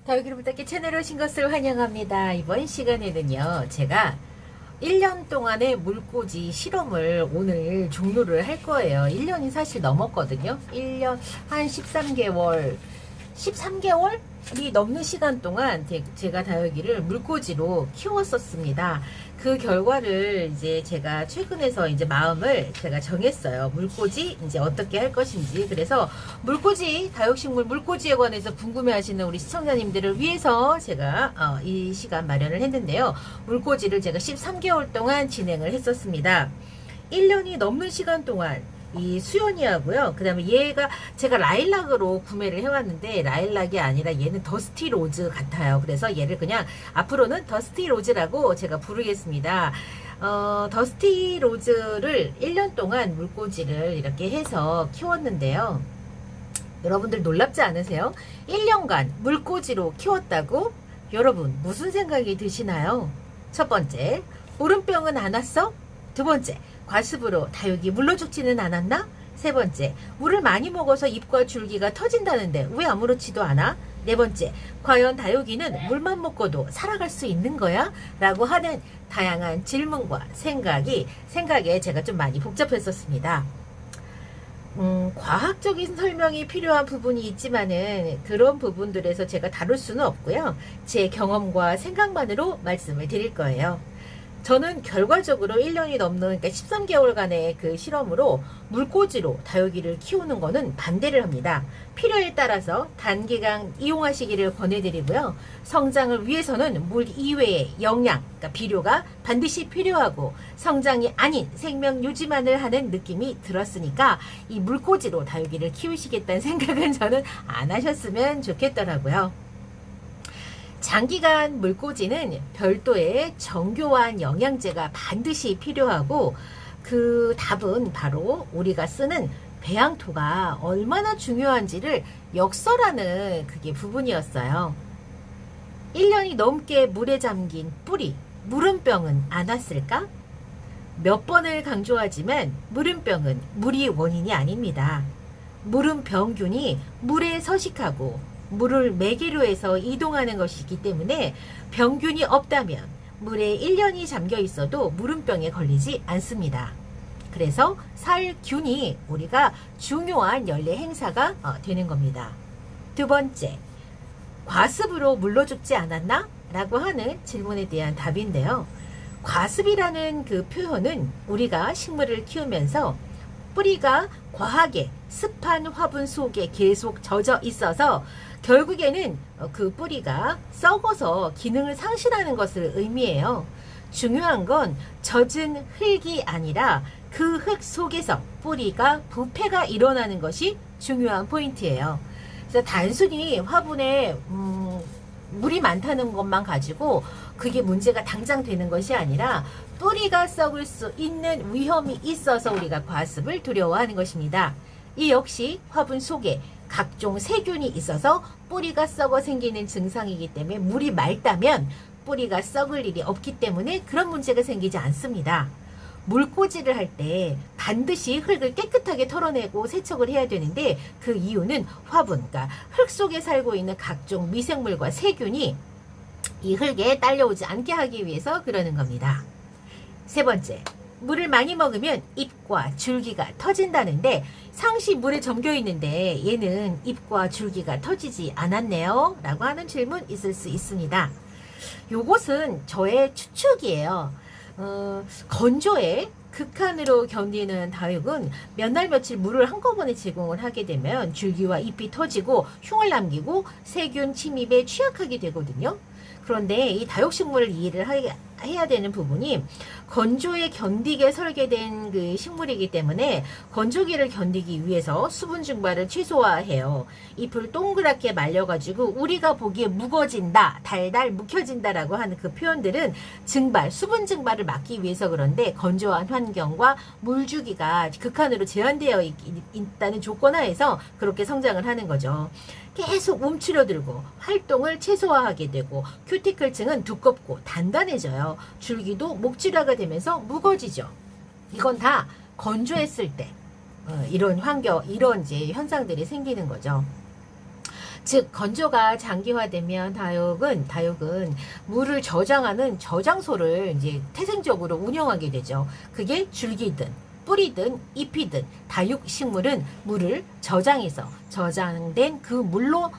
다육이를 부탁해 채널에 오신 것을 환영합니다. 이번 시간에는요, 제가 1년 동안의 물꽂이 실험을 오늘 종료를 할 거예요. 1년이 사실 넘었거든요. 1년 한 13개월이 넘는 시간 동안 제가 다육이를 물꽂이로 키웠었습니다. 그 결과를 이제 제가 최근에서 이제 마음을 제가 정했어요. 물꽂이 이제 어떻게 할 것인지. 그래서 물꽂이, 다육식물 물꽂이에 관해서 궁금해 하시는 우리 시청자님들을 위해서 제가 이 시간 마련을 했는데요. 물꽂이를 제가 13개월 동안 진행을 했었습니다. 1년이 넘는 시간 동안 이 수연이하고요. 그 다음에 얘가 제가 라일락으로 구매를 해왔는데 라일락이 아니라 얘는 더스티 로즈 같아요. 그래서 얘를 그냥 앞으로는 더스티 로즈라고 제가 부르겠습니다. 더스티 로즈를 1년 동안 물꽂이를 이렇게 해서 키웠는데요. 여러분들 놀랍지 않으세요? 1년간 물꽂이로 키웠다고? 여러분 무슨 생각이 드시나요? 첫 번째, 보름병은 안 왔어? 두 번째, 과습으로 다육이 물러 죽지는 않았나? 세 번째, 물을 많이 먹어서 잎과 줄기가 터진다는데 왜 아무렇지도 않아? 네 번째, 과연 다육이는 물만 먹고도 살아갈 수 있는 거야? 라고 하는 다양한 질문과 생각에 제가 좀 많이 복잡했었습니다. 과학적인 설명이 필요한 부분이 있지만은 그런 부분들에서 제가 다룰 수는 없고요. 제 경험과 생각만으로 말씀을 드릴 거예요. 저는 결과적으로 1년이 넘는, 그러니까 13개월간의 그 실험으로 물꽂이로 다육이를 키우는 거는 반대를 합니다. 필요에 따라서 단기간 이용하시기를 권해드리고요. 성장을 위해서는 물 이외의 영양, 그러니까 비료가 반드시 필요하고 성장이 아닌 생명 유지만을 하는 느낌이 들었으니까 이 물꽂이로 다육이를 키우시겠다는 생각은 저는 안 하셨으면 좋겠더라고요. 장기간 물꽂이는 별도의 정교한 영양제가 반드시 필요하고 그 답은 바로 우리가 쓰는 배양토가 얼마나 중요한지를 역설하는 그게 부분이었어요. 1년이 넘게 물에 잠긴 뿌리, 물음병은 안 왔을까? 몇 번을 강조하지만 물음병은 물이 원인이 아닙니다. 물음병균이 물에 서식하고 물을 매개로 해서 이동하는 것이기 때문에 병균이 없다면 물에 1년이 잠겨 있어도 물음병에 걸리지 않습니다. 그래서 살균이 우리가 중요한 연례 행사가 되는 겁니다. 두 번째, 과습으로 물러 죽지 않았나? 라고 하는 질문에 대한 답인데요. 과습이라는 그 표현은 우리가 식물을 키우면서 뿌리가 과하게 습한 화분 속에 계속 젖어 있어서 결국에는 그 뿌리가 썩어서 기능을 상실하는 것을 의미해요. 중요한 건 젖은 흙이 아니라 그 흙 속에서 뿌리가 부패가 일어나는 것이 중요한 포인트예요. 그래서 단순히 화분에 물이 많다는 것만 가지고 그게 문제가 당장 되는 것이 아니라 뿌리가 썩을 수 있는 위험이 있어서 우리가 과습을 두려워하는 것입니다. 이 역시 화분 속에 각종 세균이 있어서 뿌리가 썩어 생기는 증상이기 때문에 물이 맑다면 뿌리가 썩을 일이 없기 때문에 그런 문제가 생기지 않습니다. 물꽂이를 할 때 반드시 흙을 깨끗하게 털어내고 세척을 해야 되는데 그 이유는 화분, 그러니까 흙 속에 살고 있는 각종 미생물과 세균이 이 흙에 딸려오지 않게 하기 위해서 그러는 겁니다. 세 번째, 물을 많이 먹으면 잎과 줄기가 터진다는데 상시 물에 잠겨 있는데 얘는 잎과 줄기가 터지지 않았네요 라고 하는 질문 있을 수 있습니다. 요것은 저의 추측이에요. 건조에 극한으로 견디는 다육은 몇 날 며칠 물을 한꺼번에 제공을 하게 되면 줄기와 잎이 터지고 흉을 남기고 세균 침입에 취약하게 되거든요. 그런데 이 다육식물을 이해를 해야 되는 부분이 건조에 견디게 설계된 그 식물이기 때문에 건조기를 견디기 위해서 수분 증발을 최소화해요. 잎을 동그랗게 말려가지고 우리가 보기에 무거진다, 달달 묵혀진다라고 하는 그 표현들은 수분 증발을 막기 위해서 그런데 건조한 환경과 물주기가 극한으로 제한되어 있다는 조건 하에서 그렇게 성장을 하는 거죠. 계속 움츠려들고 활동을 최소화하게 되고 큐티클층은 두껍고 단단해져요. 줄기도 목질화가 되면서 무거워지죠. 이건 다 건조했을 때 이런 이제 현상들이 생기는 거죠. 즉 건조가 장기화되면 다육은 물을 저장하는 저장소를 이제 태생적으로 운영하게 되죠. 그게 줄기든 뿌리든 잎이든 다육식물은 물을 저장해서 저장된 그 물로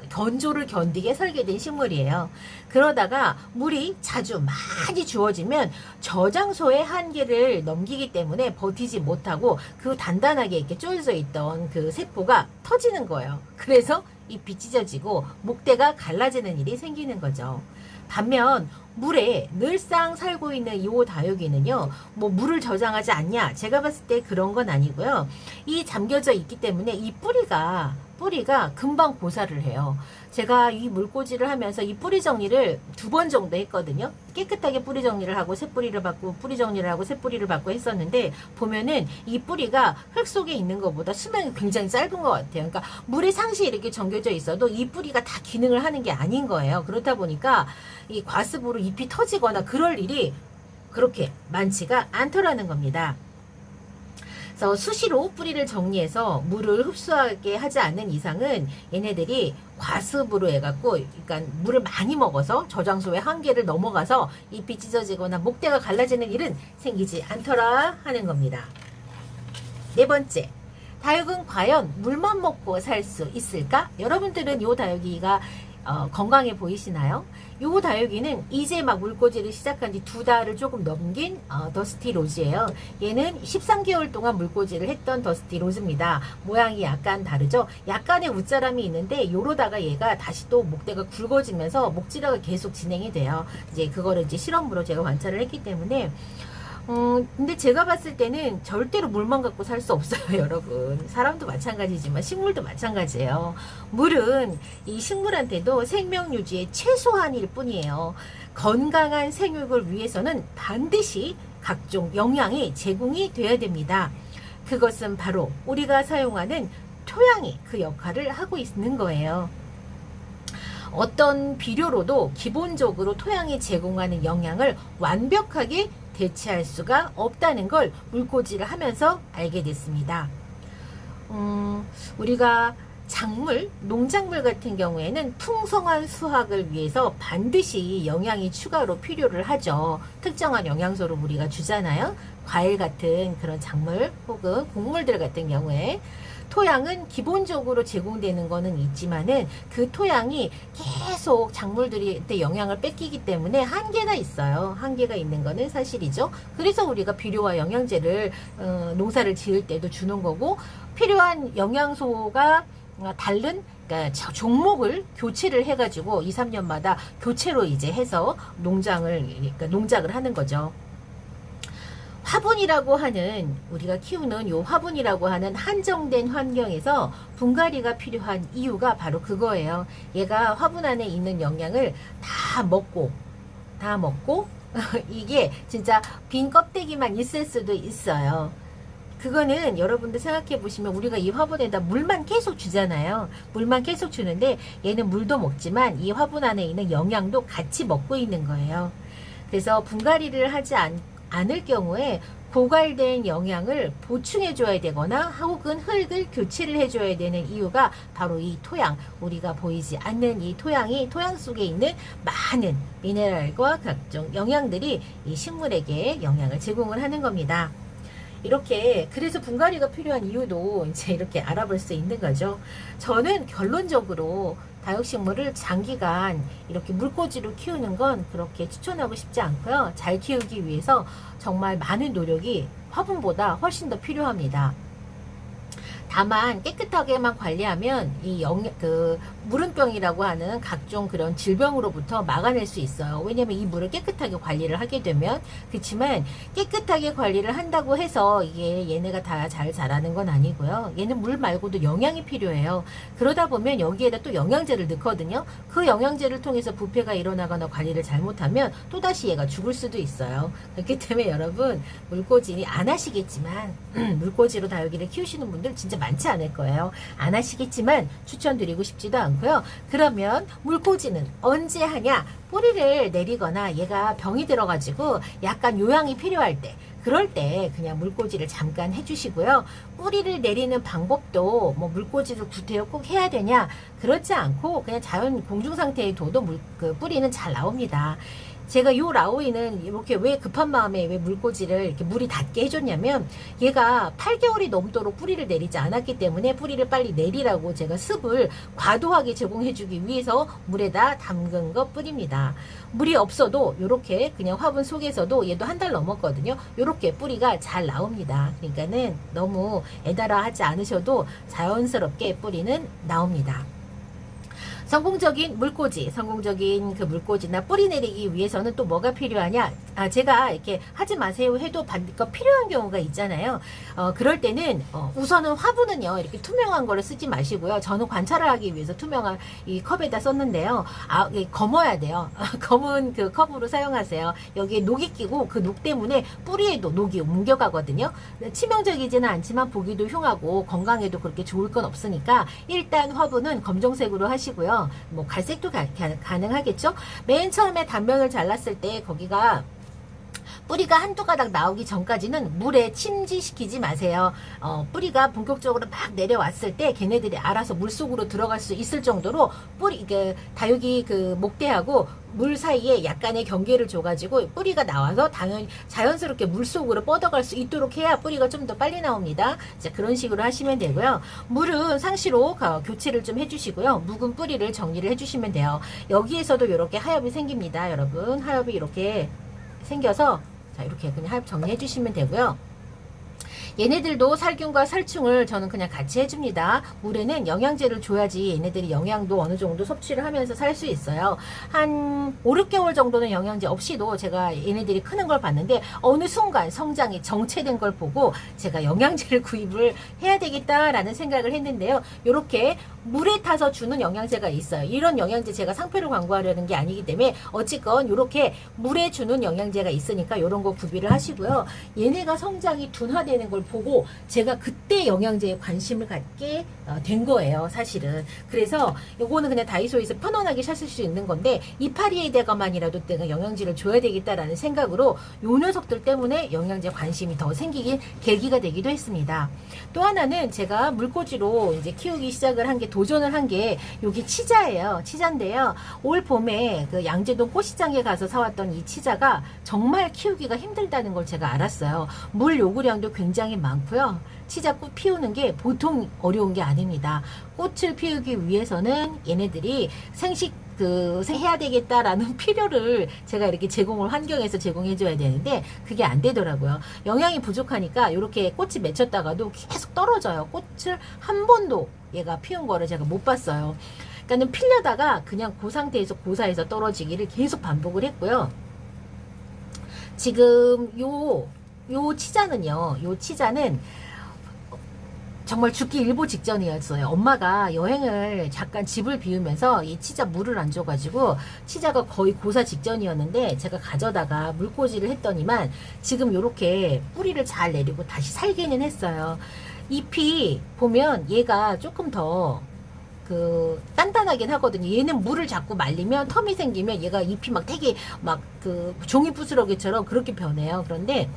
건조를 견디게 설계된 식물이에요. 그러다가 물이 자주 많이 주어지면 저장소의 한계를 넘기기 때문에 버티지 못하고 그 단단하게 이렇게 쪼여져 있던 그 세포가 터지는 거예요. 그래서 잎이 찢어지고 목대가 갈라지는 일이 생기는 거죠. 반면 물에 늘상 살고 있는 이 다육이는요, 뭐 물을 저장하지 않냐? 제가 봤을 때 그런 건 아니고요. 이 잠겨져 있기 때문에 이 뿌리가 금방 고사를 해요. 제가 이 물꽂이를 하면서 이 뿌리 정리를 2번 정도 했거든요. 깨끗하게 뿌리 정리를 하고 새 뿌리를 받고 뿌리 정리를 하고 새 뿌리를 받고 했었는데, 보면은 이 뿌리가 흙 속에 있는 것보다 수명이 굉장히 짧은 것 같아요. 그러니까 물에 상시 이렇게 잠겨져 있어도 이 뿌리가 다 기능을 하는 게 아닌 거예요. 그렇다 보니까 이 과습으로 잎이 터지거나 그럴 일이 그렇게 많지가 않더라는 겁니다. 그래서 수시로 뿌리를 정리해서 물을 흡수하게 하지 않는 이상은 얘네들이 과습으로 해갖고, 그러니까 물을 많이 먹어서 저장소의 한계를 넘어가서 잎이 찢어지거나 목대가 갈라지는 일은 생기지 않더라 하는 겁니다. 4번째, 다육은 과연 물만 먹고 살 수 있을까? 여러분들은 요 다육이가 건강해 보이시나요? 요 다육이는 이제 막 물꽂이를 시작한 지 2달을 조금 넘긴 더스티 로즈예요. 얘는 13개월 동안 물꽂이를 했던 더스티 로즈입니다. 모양이 약간 다르죠? 약간의 웃자람이 있는데 요러다가 얘가 다시 또 목대가 굵어지면서 목질화가 계속 진행이 돼요. 이제 그거를 이제 실험으로 제가 관찰을 했기 때문에 근데 제가 봤을 때는 절대로 물만 갖고 살 수 없어요, 여러분. 사람도 마찬가지지만 식물도 마찬가지예요. 물은 이 식물한테도 생명 유지의 최소한일 뿐이에요. 건강한 생육을 위해서는 반드시 각종 영양이 제공이 돼야 됩니다. 그것은 바로 우리가 사용하는 토양이 그 역할을 하고 있는 거예요. 어떤 비료로도 기본적으로 토양이 제공하는 영양을 완벽하게 대체할 수가 없다는 걸 물꽂이를 하면서 알게 됐습니다. 우리가 작물, 농작물 같은 경우에는 풍성한 수확을 위해서 반드시 영양이 추가로 필요를 하죠. 특정한 영양소를 우리가 주잖아요. 과일 같은 그런 작물 혹은 곡물들 같은 경우에 토양은 기본적으로 제공되는 거는 있지만은 그 토양이 계속 작물들한테 영양을 뺏기기 때문에 한계가 있어요. 한계가 있는 거는 사실이죠. 그래서 우리가 비료와 영양제를 농사를 지을 때도 주는 거고, 필요한 영양소가 다른 그러니까 종목을 교체를 해가지고 2, 3년마다 교체로 이제 해서 농작을 하는 거죠. 화분이라고 하는, 우리가 키우는 요 화분이라고 하는 한정된 환경에서 분갈이가 필요한 이유가 바로 그거예요. 얘가 화분 안에 있는 영양을 다 먹고 이게 진짜 빈 껍데기만 있을 수도 있어요. 그거는 여러분들 생각해 보시면 우리가 이 화분에다 물만 계속 주잖아요. 물만 계속 주는데 얘는 물도 먹지만 이 화분 안에 있는 영양도 같이 먹고 있는 거예요. 그래서 분갈이를 하지 않을 경우에 고갈된 영양을 보충해 줘야 되거나 혹은 흙을 교체를 해 줘야 되는 이유가 바로 이 토양, 우리가 보이지 않는 이 토양이 토양 속에 있는 많은 미네랄과 각종 영양들이 이 식물에게 영양을 제공을 하는 겁니다. 이렇게 그래서 분갈이가 필요한 이유도 이제 이렇게 알아볼 수 있는 거죠. 저는 결론적으로 다육식물을 장기간 이렇게 물꽂이로 키우는 건 그렇게 추천하고 싶지 않고요. 잘 키우기 위해서 정말 많은 노력이 화분보다 훨씬 더 필요합니다. 다만 깨끗하게만 관리하면 이 물은병이라고 하는 각종 그런 질병으로부터 막아낼 수 있어요. 왜냐면 이 물을 깨끗하게 관리를 하게 되면. 그렇지만 깨끗하게 관리를 한다고 해서 이게 얘네가 다 잘 자라는 건 아니고요. 얘는 물 말고도 영양이 필요해요. 그러다 보면 여기에다 또 영양제를 넣거든요. 그 영양제를 통해서 부패가 일어나거나 관리를 잘못하면 또다시 얘가 죽을 수도 있어요. 그렇기 때문에 여러분, 물꽂이 안 하시겠지만 물꽂이로 다육이를 키우시는 분들 진짜 많지 않을 거예요. 안 하시겠지만 추천드리고 싶지도 않고요. 그러면 물꽂이는 언제 하냐? 뿌리를 내리거나 얘가 병이 들어가지고 약간 요양이 필요할 때, 그럴 때 그냥 물꽂이를 잠깐 해주시고요. 뿌리를 내리는 방법도 뭐 물꽂이를 구태여 꼭 해야 되냐, 그렇지 않고 그냥 자연 공중 상태에 둬도 그 뿌리는 잘 나옵니다. 제가 요 라오이는 이렇게 왜 급한 마음에 왜 물꽂이를 이렇게 물이 닿게 해줬냐면, 얘가 8개월이 넘도록 뿌리를 내리지 않았기 때문에 뿌리를 빨리 내리라고 제가 습을 과도하게 제공해주기 위해서 물에다 담근 것 뿐입니다. 물이 없어도 이렇게 그냥 화분 속에서도, 얘도 한 달 넘었거든요. 이렇게 뿌리가 잘 나옵니다. 그러니까는 너무 애달아 하지 않으셔도 자연스럽게 뿌리는 나옵니다. 성공적인 물꽂이, 성공적인 그 물꽂이나 뿌리 내리기 위해서는 또 뭐가 필요하냐? 제가 이렇게 하지 마세요 해도 반드시 필요한 경우가 있잖아요. 그럴 때는 우선은 화분은요, 이렇게 투명한 거를 쓰지 마시고요. 저는 관찰을 하기 위해서 투명한 이 컵에다 썼는데요. 검어야 돼요. 검은 그 컵으로 사용하세요. 여기에 녹이 끼고 그 녹 때문에 뿌리에도 녹이 옮겨가거든요. 치명적이지는 않지만 보기도 흉하고 건강에도 그렇게 좋을 건 없으니까 일단 화분은 검정색으로 하시고요. 뭐 갈색도 가능하겠죠. 맨 처음에 단면을 잘랐을 때 거기가 뿌리가 한두 가닥 나오기 전까지는 물에 침지시키지 마세요. 뿌리가 본격적으로 막 내려왔을 때 걔네들이 알아서 물속으로 들어갈 수 있을 정도로 뿌리, 다육이 그 목대하고 물 사이에 약간의 경계를 줘가지고 뿌리가 나와서 당연히 자연스럽게 물속으로 뻗어갈 수 있도록 해야 뿌리가 좀 더 빨리 나옵니다. 자, 그런 식으로 하시면 되고요. 물은 상시로 교체를 좀 해주시고요. 묵은 뿌리를 정리를 해주시면 돼요. 여기에서도 이렇게 하엽이 생깁니다. 여러분, 하엽이 이렇게 생겨서 자, 이렇게 그냥 하엽 정리해 주시면 되고요. 얘네들도 살균과 살충을 저는 그냥 같이 해줍니다. 물에는 영양제를 줘야지 얘네들이 영양도 어느 정도 섭취를 하면서 살 수 있어요. 한 5, 6개월 정도는 영양제 없이도 제가 얘네들이 크는 걸 봤는데, 어느 순간 성장이 정체된 걸 보고 제가 영양제를 구입을 해야 되겠다라는 생각을 했는데요. 이렇게 물에 타서 주는 영양제가 있어요. 이런 영양제 제가 상표를 광고하려는 게 아니기 때문에 어쨌건 이렇게 물에 주는 영양제가 있으니까 이런 거 구비를 하시고요. 얘네가 성장이 둔화되는 걸 보고 제가 그때 영양제에 관심을 갖게 된 거예요, 사실은. 그래서 요거는 그냥 다이소에서 편안하게 사실 수 있는 건데, 이파리에다가만이라도 내가 영양제를 줘야 되겠다라는 생각으로 요 녀석들 때문에 영양제 관심이 더 생기긴 계기가 되기도 했습니다. 또 하나는 제가 물꽂이로 이제 키우기 시작을 한 게, 도전을 한 게 여기 치자예요. 치자인데요. 올 봄에 그 양재동 꽃시장에 가서 사왔던 이 치자가 정말 키우기가 힘들다는 걸 제가 알았어요. 물 요구량도 굉장히 많고요. 치자꽃 피우는 게 보통 어려운 게 아닙니다. 꽃을 피우기 위해서는 얘네들이 생식 해야 되겠다라는 필요를 제가 이렇게 환경에서 제공해 줘야 되는데 그게 안 되더라고요. 영양이 부족하니까 이렇게 꽃이 맺혔다가도 계속 떨어져요. 꽃을 한 번도 얘가 피운 거를 제가 못 봤어요. 그러니까는 필려다가 그냥 그 상태에서 고사해서 떨어지기를 계속 반복을 했고요. 지금 요 치자는 정말 죽기 일보 직전이었어요. 엄마가 여행을 잠깐 집을 비우면서 이 치자 물을 안 줘가지고 치자가 거의 고사 직전이었는데 제가 가져다가 물꽂이를 했더니만 지금 이렇게 뿌리를 잘 내리고 다시 살기는 했어요. 잎이 보면 얘가 조금 더 단단하긴 하거든요. 얘는 물을 자꾸 말리면 텀이 생기면 얘가 잎이 막 되게 종이 부스러기처럼 그렇게 변해요. 그런데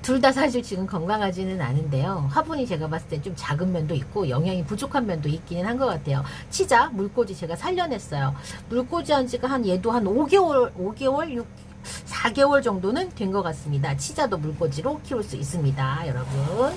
둘 다 사실 지금 건강하지는 않은데요. 화분이 제가 봤을 때 좀 작은 면도 있고 영양이 부족한 면도 있기는 한 것 같아요. 치자 물꽂이 제가 살려냈어요. 물꽂이 한 지가 얘도 한 5개월, 4개월 정도는 된 것 같습니다. 치자도 물꽂이로 키울 수 있습니다, 여러분.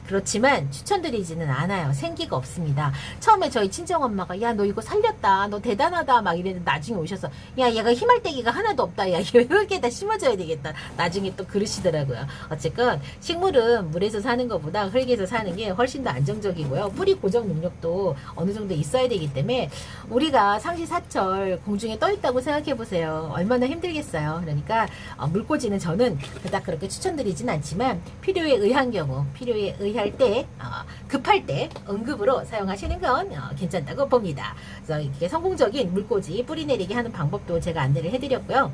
그렇지만 추천드리지는 않아요. 생기가 없습니다. 처음에 저희 친정엄마가 야 너 이거 살렸다, 너 대단하다 막 이랬는데 나중에 오셔서 야 얘가 희말대기가 하나도 없다, 야 이거 흙에다 심어줘야 되겠다, 나중에 또 그러시더라고요. 어쨌건 식물은 물에서 사는 것보다 흙에서 사는 게 훨씬 더 안정적이고요. 뿌리 고정 능력도 어느 정도 있어야 되기 때문에 우리가 상시사철 공중에 떠 있다고 생각해 보세요. 얼마나 힘들겠어요. 그러니까 물꽂이는 저는 그닥 그렇게 추천드리진 않지만 필요에 의한 경우, 필요에 의할 때, 급할 때 응급으로 사용하시는 건 괜찮다고 봅니다. 그래서 이렇게 성공적인 물꽂이 뿌리 내리기 하는 방법도 제가 안내를 해드렸고요.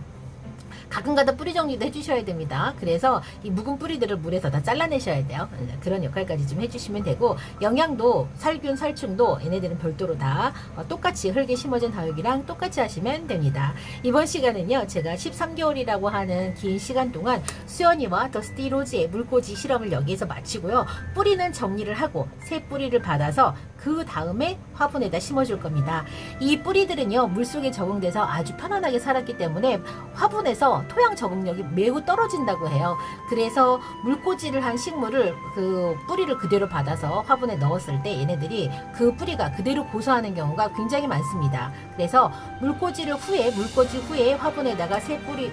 가끔가다 뿌리 정리도 해주셔야 됩니다. 그래서 이 묵은 뿌리들을 물에서 다 잘라내셔야 돼요. 그런 역할까지 좀 해주시면 되고, 영양도 살균 살충도 얘네들은 별도로 다 똑같이 흙에 심어진 다육이랑 똑같이 하시면 됩니다. 이번 시간은요, 제가 13개월이라고 하는 긴 시간 동안 수연이와 더스티 로즈의 물꽂이 실험을 여기에서 마치고요. 뿌리는 정리를 하고 새 뿌리를 받아서 그 다음에 화분에다 심어줄 겁니다. 이 뿌리들은요, 물속에 적응돼서 아주 편안하게 살았기 때문에 화분에서 토양 적응력이 매우 떨어진다고 해요. 그래서 물꽂이를 한 식물을 그 뿌리를 그대로 받아서 화분에 넣었을 때 얘네들이 그 뿌리가 그대로 고소하는 경우가 굉장히 많습니다. 그래서 물꽂이 후에 화분에다가 새 뿌리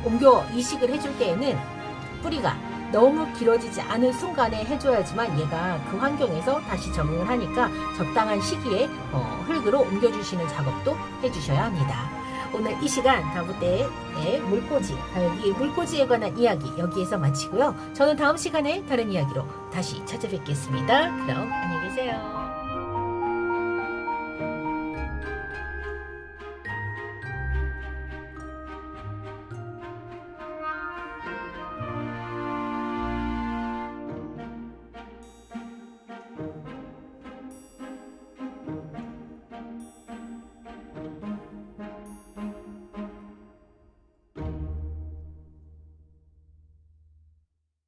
옮겨 이식을 해줄 때에는 뿌리가 너무 길어지지 않은 순간에 해줘야지만 얘가 그 환경에서 다시 적응을 하니까 적당한 시기에 흙으로 옮겨주시는 작업도 해주셔야 합니다. 오늘 이 시간 다부대의 물꽂이, 다육이 물꽂이에 관한 이야기 여기에서 마치고요. 저는 다음 시간에 다른 이야기로 다시 찾아뵙겠습니다. 그럼 안녕히 계세요.